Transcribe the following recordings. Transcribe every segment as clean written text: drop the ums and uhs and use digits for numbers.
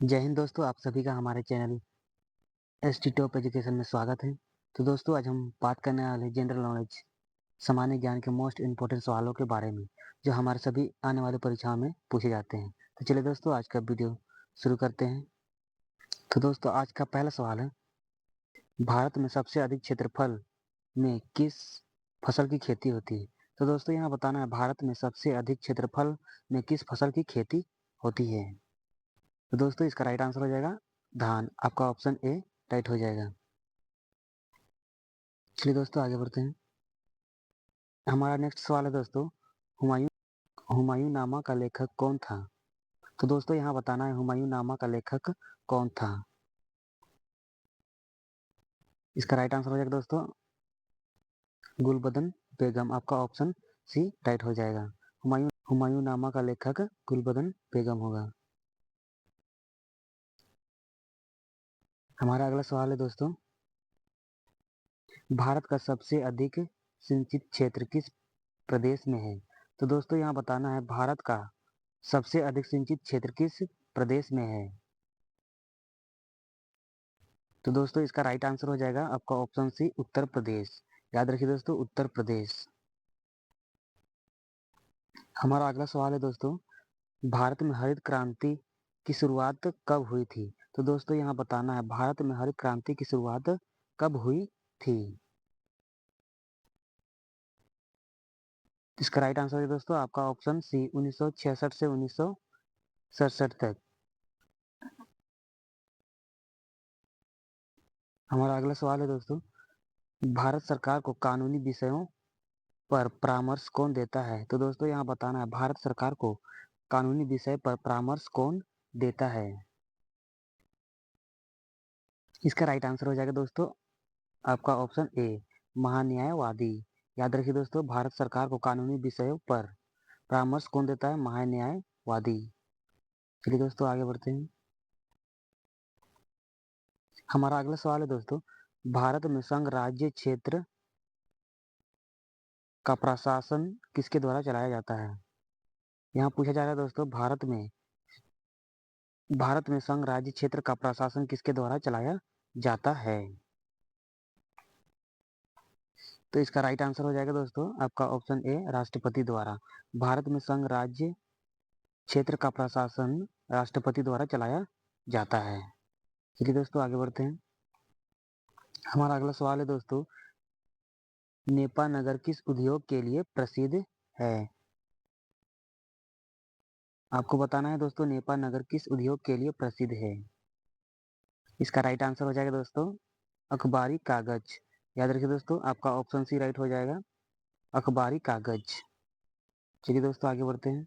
जय हिंद दोस्तों, आप सभी का हमारे channel S T top education में स्वागत है। तो दोस्तों, आज हम बात करने वाले जनरल नॉलेज सामान्य ज्ञान के मोस्ट इम्पोर्टेंट सवालों के बारे में, जो हमारे सभी आने वाली परीक्षाओं में पूछे जाते हैं। तो चलिए दोस्तों, आज का वीडियो शुरू करते हैं। तो दोस्तों, आज का पहला सवाल है, भारत में सबसे अधिक क्षेत्रफल में किस फसल की खेती होती है? तो दोस्तों, यहाँ बताना है, भारत में सबसे अधिक क्षेत्रफल में किस फसल की खेती होती है? तो दोस्तों, इसका राइट आंसर हो जाएगा धान। आपका ऑप्शन ए राइट हो जाएगा। चलिए दोस्तों, आगे बढ़ते हैं। हमारा नेक्स्ट सवाल है दोस्तों, हुमायूं हुमायूं नामा का लेखक कौन था? तो दोस्तों, यहाँ बताना है, हुमायूं नामा का लेखक कौन था? इसका राइट आंसर हो जाएगा दोस्तों गुलबदन बेगम। आपका ऑप्शन सी राइट हो जाएगा। हुमायूं नामा का लेखक गुलबदन बेगम होगा। हमारा अगला सवाल है दोस्तों, भारत का सबसे अधिक सिंचित क्षेत्र किस प्रदेश में है? तो दोस्तों, यहाँ बताना है, भारत का सबसे अधिक सिंचित क्षेत्र किस प्रदेश में है? तो दोस्तों, इसका राइट आंसर हो जाएगा आपका ऑप्शन सी उत्तर प्रदेश। याद रखिए दोस्तों, उत्तर प्रदेश। हमारा अगला सवाल है दोस्तों, भारत में हरित क्रांति की शुरुआत कब हुई थी? तो दोस्तों, यहाँ बताना है, भारत में हरित क्रांति की शुरुआत कब हुई थी? इसका राइट आंसर है दोस्तों आपका ऑप्शन सी 1966 से 1967 तक। हमारा अगला सवाल है दोस्तों, भारत सरकार को कानूनी विषयों पर परामर्श कौन देता है? तो दोस्तों, यहाँ बताना है, भारत सरकार को कानूनी विषय पर परामर्श कौन देता है? इसका राइट आंसर हो जाएगा दोस्तों आपका ऑप्शन ए महान्यायवादी। याद रखिए दोस्तों, भारत सरकार को कानूनी विषयों पर परामर्श कौन देता है? महान्यायवादी। चलिए दोस्तों, आगे बढ़ते हैं। हमारा अगला सवाल है दोस्तों, भारत में संघ राज्य क्षेत्र का प्रशासन किसके द्वारा चलाया जाता है? यहाँ पूछा जा रहा है दोस्तों, भारत में संघ राज्य क्षेत्र का प्रशासन किसके द्वारा चलाया जाता है? तो इसका राइट आंसर हो जाएगा दोस्तों आपका ऑप्शन ए राष्ट्रपति द्वारा। भारत में संघ राज्य क्षेत्र का प्रशासन राष्ट्रपति द्वारा चलाया जाता है। चलिए दोस्तों, आगे बढ़ते हैं। हमारा अगला सवाल है दोस्तों, नेपा नगर किस उद्योग के लिए प्रसिद्ध है? आपको बताना है दोस्तों, नेपा नगर किस उद्योग के लिए प्रसिद्ध है? इसका राइट आंसर हो जाएगा दोस्तों अखबारी कागज। याद रखिए दोस्तों, आपका ऑप्शन सी राइट हो जाएगा अखबारी कागज। चलिए दोस्तों, आगे बढ़ते हैं।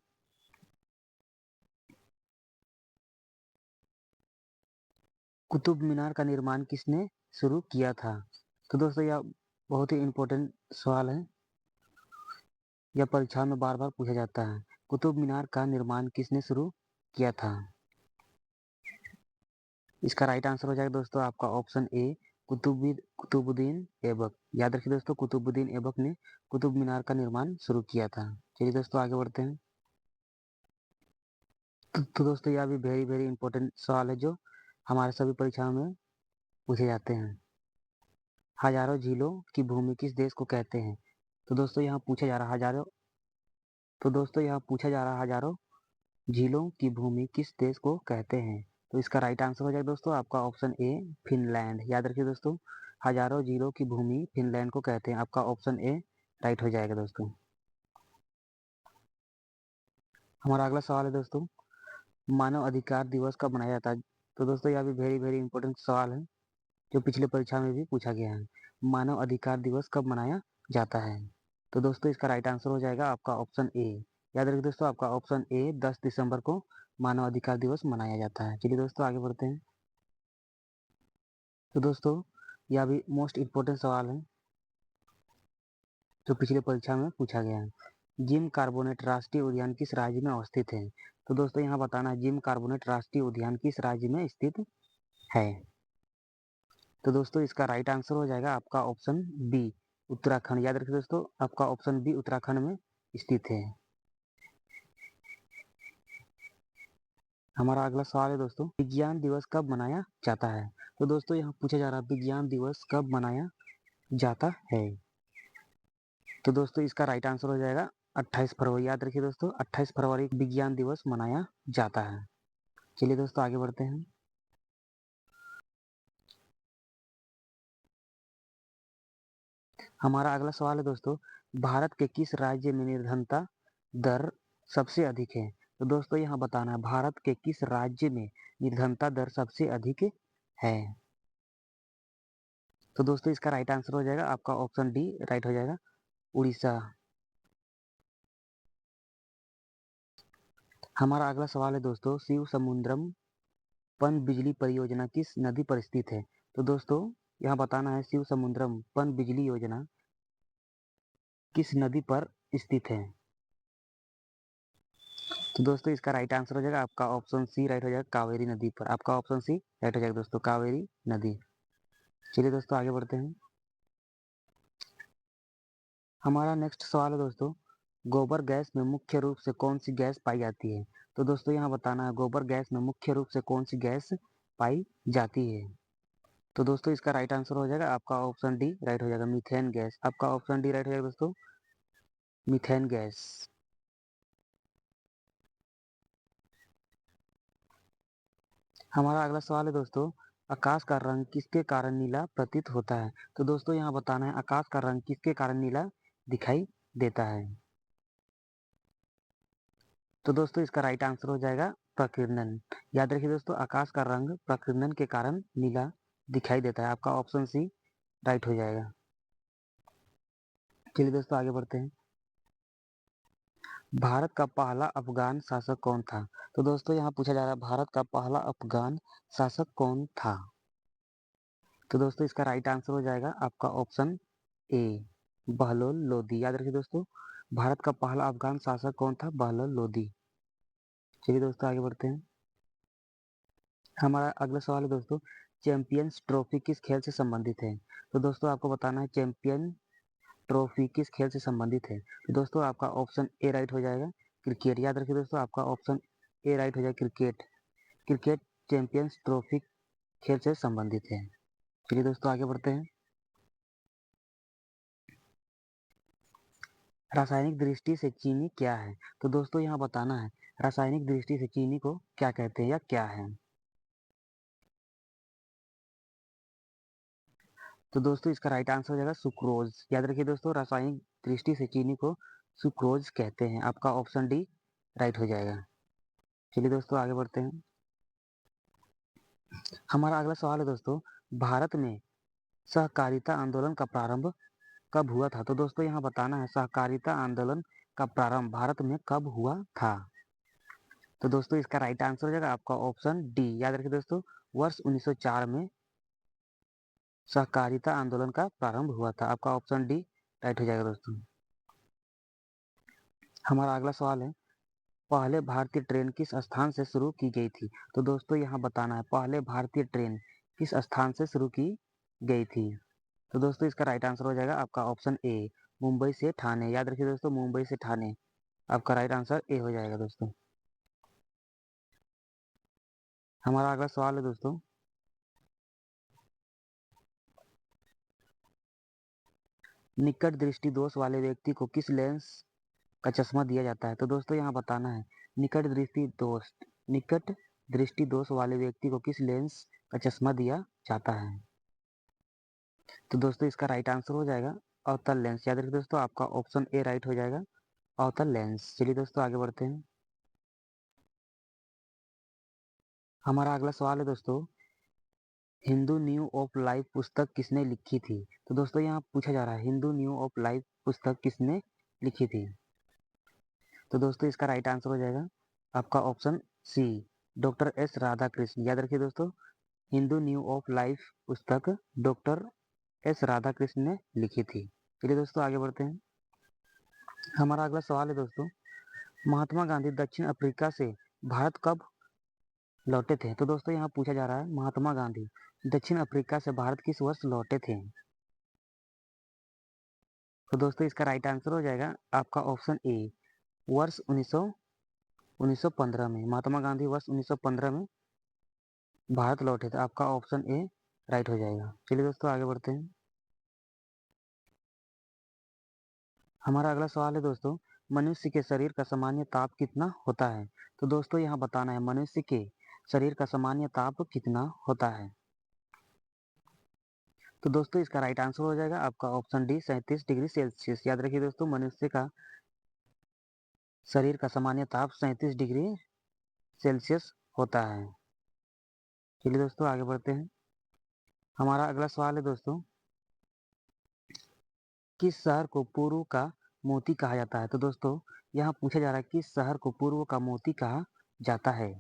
कुतुब मीनार का निर्माण किसने शुरू किया था? तो दोस्तों, यह बहुत ही इम्पोर्टेंट सवाल है, यह परीक्षा में बार बार पूछा जाता है। कुतुब मीनार का निर्माण किसने शुरू किया था? इसका राइट आंसर हो जाएगा दोस्तों आपका ऑप्शन ए कुतुबुद्दीन ऐबक। याद रखिए दोस्तों, कुतुबुद्दीन ऐबक ने कुतुब मीनार का निर्माण शुरू किया था। चलिए दोस्तों, आगे बढ़ते हैं। तो दोस्तों, यह भी वेरी वेरी इंपॉर्टेंट सवाल है, जो हमारे सभी परीक्षाओं में पूछे जाते हैं। हजारों झीलों की भूमि किस देश को कहते हैं? तो दोस्तों, यहाँ पूछा जा रहा है हजारों झीलों की भूमि किस देश को कहते हैं? तो इसका राइट आंसर हो जाएगा दोस्तों आपका ऑप्शन ए फिनलैंड। याद रखिए दोस्तों, हजारों झीलों की भूमि फिनलैंड को कहते हैं। आपका ऑप्शन ए राइट हो जाएगा दोस्तों। हमारा अगला सवाल है दोस्तों, मानव अधिकार दिवस कब मनाया जाता है? तो दोस्तों, यह भी वेरी वेरी इंपॉर्टेंट सवाल है, जो पिछले परीक्षा में भी पूछा गया है। मानव अधिकार दिवस कब मनाया जाता है? तो दोस्तों, इसका राइट आंसर हो जाएगा आपका ऑप्शन ए। याद रखिए दोस्तों, आपका ऑप्शन ए 10 दिसंबर को मानव अधिकार दिवस मनाया जाता है। चलिए दोस्तों, आगे बढ़ते हैं। तो दोस्तों, यह भी मोस्ट इम्पोर्टेंट सवाल है, जो पिछले परीक्षा में पूछा गया है। जिम कार्बोनेट राष्ट्रीय उद्यान किस राज्य में अवस्थित है? तो दोस्तों, यहाँ बताना है, जिम कार्बोनेट राष्ट्रीय उद्यान किस राज्य में स्थित है? तो दोस्तों, इसका राइट आंसर हो जाएगा आपका ऑप्शन बी उत्तराखंड। याद रखिए दोस्तों, आपका ऑप्शन बी उत्तराखंड में स्थित है। हमारा अगला सवाल है दोस्तों, विज्ञान दिवस कब मनाया जाता है? तो दोस्तों यहाँ पूछा जा रहा है विज्ञान दिवस कब मनाया जाता है। तो दोस्तों इसका राइट आंसर हो जाएगा 28 फरवरी। याद रखिए दोस्तों, 28 फरवरी विज्ञान दिवस मनाया जाता है। चलिए दोस्तों आगे बढ़ते हैं। हमारा अगला सवाल है दोस्तों, भारत के किस राज्य में निर्धनता दर सबसे अधिक है? तो दोस्तों यहाँ बताना है भारत के किस राज्य में निर्धनता दर सबसे अधिक है। तो दोस्तों इसका राइट आंसर हो जाएगा आपका ऑप्शन डी राइट हो जाएगा, उड़ीसा। हमारा अगला सवाल है दोस्तों, शिव समुद्रम पनबिजली परियोजना किस नदी पर स्थित है? तो दोस्तों यहाँ बताना है शिव समुद्रम पनबिजली योजना किस नदी पर स्थित है। तो दोस्तों इसका राइट आंसर हो जाएगा आपका ऑप्शन सी राइट हो जाएगा, कावेरी नदी पर। आपका ऑप्शन सी राइट हो जाएगा दोस्तों, कावेरी नदी। चलिए दोस्तों आगे बढ़ते हैं। हमारा नेक्स्ट सवाल है दोस्तों, गोबर गैस में मुख्य रूप से कौन सी गैस पाई जाती है? तो दोस्तों यहाँ बताना है गोबर गैस में मुख्य रूप से कौन सी गैस पाई जाती है। तो दोस्तों इसका राइट आंसर हो जाएगा आपका ऑप्शन डी राइट हो जाएगा, मीथेन गैस। आपका ऑप्शन डी राइट हो जाएगा दोस्तों, मीथेन गैस। हमारा अगला सवाल है दोस्तों, आकाश का रंग किसके कारण नीला प्रतीत होता है? तो दोस्तों यहाँ बताना है आकाश का रंग किसके कारण नीला दिखाई देता है। तो दोस्तों इसका राइट आंसर हो जाएगा प्रकीर्णन। याद रखिए दोस्तों, आकाश का रंग प्रकीर्णन के कारण नीला दिखाई देता है। आपका ऑप्शन सी राइट हो जाएगा। चलिए दोस्तों आगे बढ़ते हैं। भारत का पहला अफगान शासक कौन था? तो दोस्तों यहाँ पूछा जा रहा है भारत का पहला अफगान शासक कौन था? तो दोस्तों इसका राइट आंसर हो जाएगा आपका ऑप्शन ए बहलोल लोदी। याद रखिए दोस्तों, भारत का पहला अफगान शासक कौन था? बहलोल लोदी। चलिए दोस्तों आगे बढ़ते हैं। हमारा अगला सवाल है दोस्तों, चैंपियंस ट्रॉफी किस खेल से संबंधित है? तो दोस्तों आपको बताना है चैंपियन ट्रॉफी किस खेल से संबंधित है। तो दोस्तों आपका ऑप्शन ए राइट हो जाएगा, क्रिकेट। याद रखिए दोस्तों, आपका ऑप्शन ए राइट हो जाएगा, क्रिकेट। क्रिकेट चैंपियंस ट्रॉफी खेल से संबंधित है। चलिए दोस्तों आगे बढ़ते हैं। रासायनिक दृष्टि से चीनी क्या है? तो दोस्तों यहाँ बताना है रासायनिक दृष्टि से चीनी को क्या कहते हैं या क्या है। तो दोस्तों इसका राइट आंसर हो जाएगा सुक्रोज। याद रखिए दोस्तों, रासायनिक दृष्टि से चीनी को सुक्रोज कहते हैं। आपका ऑप्शन डी राइट हो जाएगा। चलिए दोस्तों आगे बढ़ते हैं। हमारा अगला सवाल है दोस्तों, भारत में सहकारिता आंदोलन का प्रारंभ कब हुआ था? तो दोस्तों यहाँ बताना है सहकारिता आंदोलन का प्रारंभ भारत में कब हुआ था। तो दोस्तों इसका राइट आंसर हो जाएगा आपका ऑप्शन डी। याद रखिए दोस्तों, वर्ष 1904 में सहकारिता आंदोलन का प्रारंभ हुआ था। आपका ऑप्शन डी राइट हो जाएगा दोस्तों। हमारा अगला सवाल है, पहले भारतीय ट्रेन किस स्थान से शुरू की गई थी? तो दोस्तों यहाँ बताना है पहले भारतीय ट्रेन किस स्थान से शुरू की गई थी। तो दोस्तों इसका राइट आंसर हो जाएगा आपका ऑप्शन ए मुंबई से ठाणे। याद रखिए दोस्तों, मुंबई से ठाणे। आपका राइट आंसर ए हो जाएगा दोस्तों। हमारा अगला सवाल है दोस्तों, निकट दृष्टि दोष वाले व्यक्ति को किस लेंस का चश्मा दिया जाता है? तो दोस्तों यहाँ बताना है निकट दृष्टि दोष वाले व्यक्ति को किस लेंस का चश्मा दिया जाता है। तो दोस्तों इसका राइट आंसर हो जाएगा अवतल लेंस। याद रखिए दोस्तों, आपका ऑप्शन ए राइट हो जाएगा, अवतल लेंस। चलिए दोस्तों आगे बढ़ते हैं। हमारा अगला सवाल है दोस्तों, हिंदू न्यू ऑफ लाइफ पुस्तक किसने लिखी थी? तो दोस्तों यहाँ पूछा जा रहा है हिंदू न्यू ऑफ लाइफ पुस्तक किसने लिखी थी। तो दोस्तों इसका राइट आंसर हो जाएगा आपका option C doctor S Radha Krishna. याद रखिए दोस्तों, हिंदू न्यू ऑफ लाइफ पुस्तक डॉक्टर एस राधा कृष्ण ने लिखी थी। चलिए दोस्तों आगे बढ़ते हैं। हमारा अगला सवाल है दोस्तों, महात्मा गांधी दक्षिण अफ्रीका से भारत कब लौटे थे? तो दोस्तों यहाँ पूछा जा रहा है महात्मा गांधी दक्षिण अफ्रीका से भारत किस वर्ष लौटे थे। तो दोस्तों इसका राइट आंसर हो जाएगा आपका ऑप्शन ए वर्ष 1919। 1915 में। महात्मा गांधी वर्ष 1915 में भारत लौटे थे। आपका ऑप्शन ए राइट हो जाएगा। चलिए दोस्तों आगे बढ़ते हैं। हमारा अगला सवाल है दोस्तों, मनुष्य के शरीर का सामान्य ताप कितना होता है? तो दोस्तों यहाँ बताना है मनुष्य के शरीर का सामान्य ताप कितना होता है। तो दोस्तों इसका राइट आंसर हो जाएगा आपका ऑप्शन डी 37 डिग्री सेल्सियस। याद रखिए दोस्तों, मनुष्य का शरीर का सामान्य ताप 37 डिग्री सेल्सियस होता है। चलिए दोस्तों आगे बढ़ते हैं। हमारा अगला सवाल है दोस्तों, किस शहर को पूर्व का मोती कहा जाता है? तो दोस्तों यहाँ पूछा जा रहा है किस शहर को पूर्व का मोती कहा जाता है।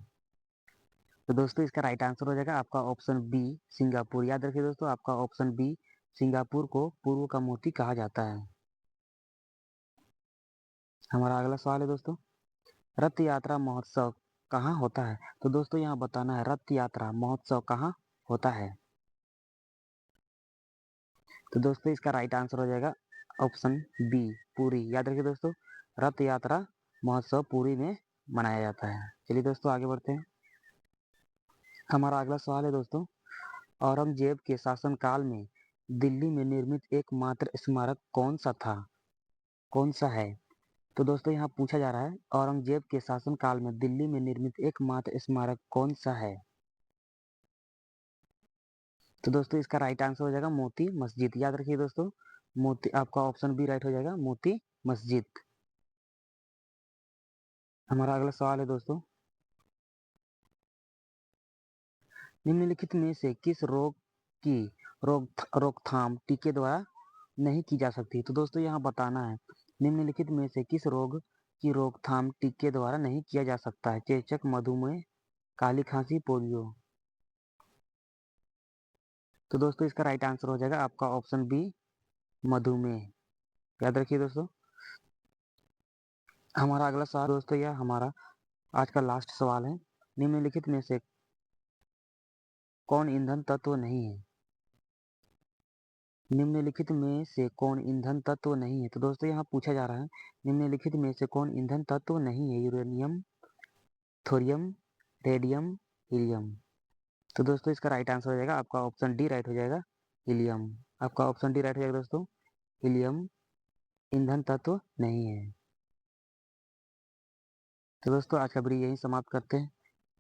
तो दोस्तों इसका राइट आंसर हो जाएगा आपका ऑप्शन बी सिंगापुर। याद रखिए दोस्तों, आपका ऑप्शन बी सिंगापुर को पूर्व का मोती कहा जाता है। हमारा अगला सवाल है दोस्तों, रथ यात्रा महोत्सव कहाँ होता है? तो दोस्तों यहाँ बताना है रथ यात्रा महोत्सव कहाँ होता है। तो दोस्तों इसका राइट आंसर हो जाएगा ऑप्शन बी पुरी। याद रखिए दोस्तों, रथ यात्रा महोत्सव पुरी में मनाया जाता है। चलिए दोस्तों आगे बढ़ते हैं। हमारा अगला सवाल है दोस्तों, औरंगजेब के शासनकाल में दिल्ली में निर्मित एकमात्र स्मारक कौन सा था? कौन सा है? तो दोस्तों यहाँ पूछा जा रहा है औरंगजेब के शासनकाल में दिल्ली में निर्मित एकमात्र स्मारक कौन सा है। तो दोस्तों इसका राइट आंसर हो जाएगा मोती मस्जिद। याद रखिए दोस्तों, मोती आपका ऑप्शन बी राइट हो जाएगा मोती मस्जिद। हमारा अगला सवाल है दोस्तों, निम्नलिखित में से किस रोग की रोकथाम टीके द्वारा नहीं की जा सकती? तो दोस्तों यहाँ बताना है निम्नलिखित में से किस रोग की रोकथाम टीके द्वारा नहीं किया जा सकता है। चेचक, मधुमेह, काली खांसी, पोलियो। तो दोस्तों इसका राइट आंसर हो जाएगा आपका ऑप्शन बी मधुमेह। याद रखिए दोस्तों। हमारा अगला सवाल दोस्तों यह हमारा आज का लास्ट सवाल है, निम्नलिखित में से कौन ईंधन तत्व नहीं है? निम्नलिखित में से कौन ईंधन तत्व नहीं है? तो दोस्तों यहाँ पूछा जा रहा है निम्नलिखित में से कौन ईंधन तत्व नहीं है? Uranium, thorium, radium, helium. तो दोस्तों इसका राइट आंसर हो जाएगा आपका ऑप्शन डी राइट हो जाएगा हीलियम। आपका ऑप्शन डी राइट हो जाएगा दोस्तों, हीलियम ईंधन तत्व नहीं है। तो दोस्तों आज का वीडियो यही समाप्त करते हैं।